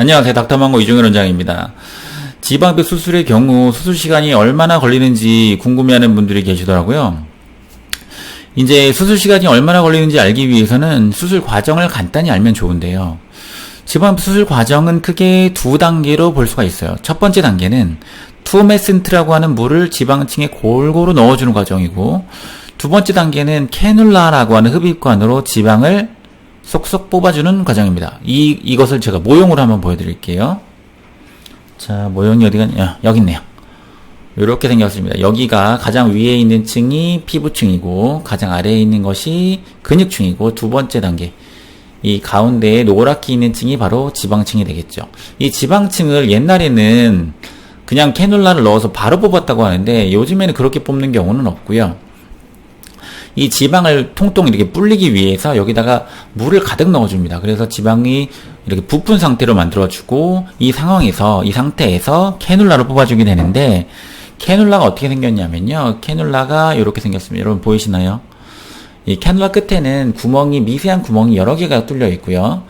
안녕하세요. 닥터망고 이종현 원장입니다. 지방흡입 수술의 경우 수술 시간이 얼마나 걸리는지 궁금해하는 분들이 계시더라고요. 이제 수술 시간이 얼마나 걸리는지 알기 위해서는 수술 과정을 간단히 알면 좋은데요. 지방흡입 수술 과정은 크게 두 단계로 볼 수가 있어요. 첫 번째 단계는 투메센트라고 하는 물을 지방층에 골고루 넣어주는 과정이고, 두 번째 단계는 캐놀라라고 하는 흡입관으로 지방을 쏙쏙 뽑아주는 과정입니다. 이것을 제가 모형으로 한번 보여드릴게요. 자, 모형이 어디 갔냐? 여기 있네요. 이렇게 생겼습니다. 여기가 가장 위에 있는 층이 피부층이고, 가장 아래에 있는 것이 근육층이고, 두 번째 단계. 이 가운데에 노랗게 있는 층이 바로 지방층이 되겠죠. 이 지방층을 옛날에는 그냥 캐놀라를 넣어서 바로 뽑았다고 하는데, 요즘에는 그렇게 뽑는 경우는 없고요. 이 지방을 통통 이렇게 불리기 위해서 여기다가 물을 가득 넣어줍니다. 그래서 지방이 이렇게 부푼 상태로 만들어주고, 이 상태에서 캐놀라로 뽑아주게 되는데, 캐놀라가 어떻게 생겼냐면요. 캐놀라가 이렇게 생겼습니다. 여러분 보이시나요? 이 캐놀라 끝에는 미세한 구멍이 여러 개가 뚫려 있고요.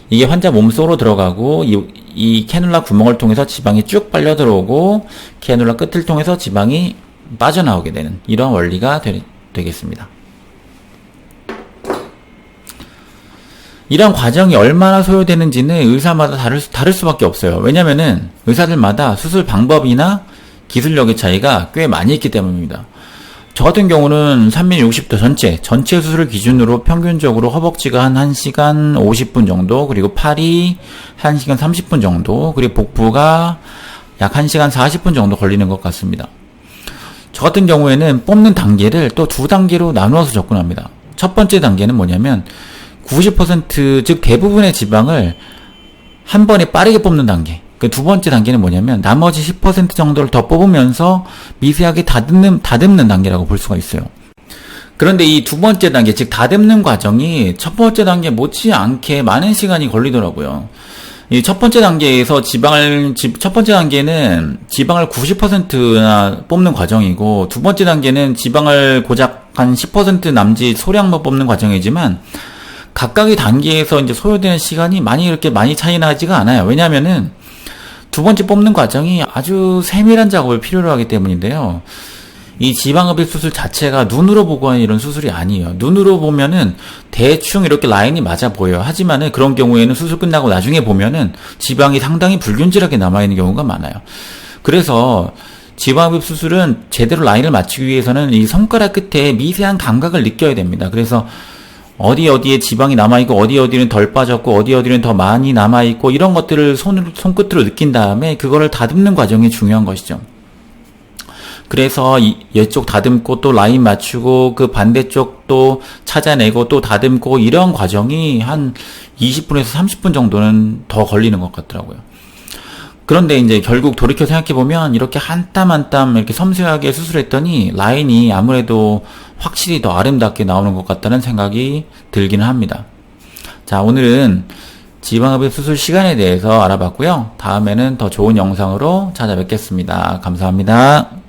이게 환자 몸속으로 들어가고, 이 캐놀라 구멍을 통해서 지방이 쭉 빨려 들어오고, 캐놀라 끝을 통해서 지방이 빠져나오게 되는 이런 원리가 되겠습니다. 이런 과정이 얼마나 소요되는지는 의사마다 다를 수밖에 없어요. 왜냐면은 의사들마다 수술 방법이나 기술력의 차이가 꽤 많이 있기 때문입니다. 저 같은 경우는 360도 전체 수술을 기준으로 평균적으로 허벅지가 한 1시간 50분 정도, 그리고 팔이 1시간 30분 정도, 그리고 복부가 약 1시간 40분 정도 걸리는 것 같습니다. 저 같은 경우에는 뽑는 단계를 또 두 단계로 나누어서 접근합니다. 첫 번째 단계는 뭐냐면 90% 즉 대부분의 지방을 한 번에 빠르게 뽑는 단계. 그 두 번째 단계는 뭐냐면 나머지 10% 정도를 더 뽑으면서 미세하게 다듬는 단계라고 볼 수가 있어요. 그런데 이 두 번째 단계, 즉 다듬는 과정이 첫 번째 단계 못지않게 많은 시간이 걸리더라고요. 이 첫 번째 단계에서 첫 번째 단계는 지방을 90%나 뽑는 과정이고, 두 번째 단계는 지방을 고작 한 10% 남짓 소량만 뽑는 과정이지만, 각각의 단계에서 이제 소요되는 시간이 이렇게 많이 차이 나지가 않아요. 왜냐면은, 두 번째 뽑는 과정이 아주 세밀한 작업을 필요로 하기 때문인데요. 이 지방흡입 수술 자체가 눈으로 보고 하는 이런 수술이 아니에요. 눈으로 보면은 대충 이렇게 라인이 맞아 보여요. 하지만은 그런 경우에는 수술 끝나고 나중에 보면은 지방이 상당히 불균질하게 남아있는 경우가 많아요. 그래서 지방흡입 수술은 제대로 라인을 맞추기 위해서는 이 손가락 끝에 미세한 감각을 느껴야 됩니다. 그래서 어디에 지방이 남아있고, 어디는 덜 빠졌고, 어디는 더 많이 남아있고, 이런 것들을 손끝으로 느낀 다음에 그거를 다듬는 과정이 중요한 것이죠. 그래서 이쪽 다듬고 또 라인 맞추고 그 반대쪽도 찾아내고 또 다듬고, 이런 과정이 한 20분에서 30분 정도는 더 걸리는 것 같더라고요. 그런데 이제 결국 돌이켜 생각해보면 이렇게 한 땀 한 땀 이렇게 섬세하게 수술했더니 라인이 아무래도 확실히 더 아름답게 나오는 것 같다는 생각이 들기는 합니다. 자, 오늘은 지방흡입 수술 시간에 대해서 알아봤고요. 다음에는 더 좋은 영상으로 찾아뵙겠습니다. 감사합니다.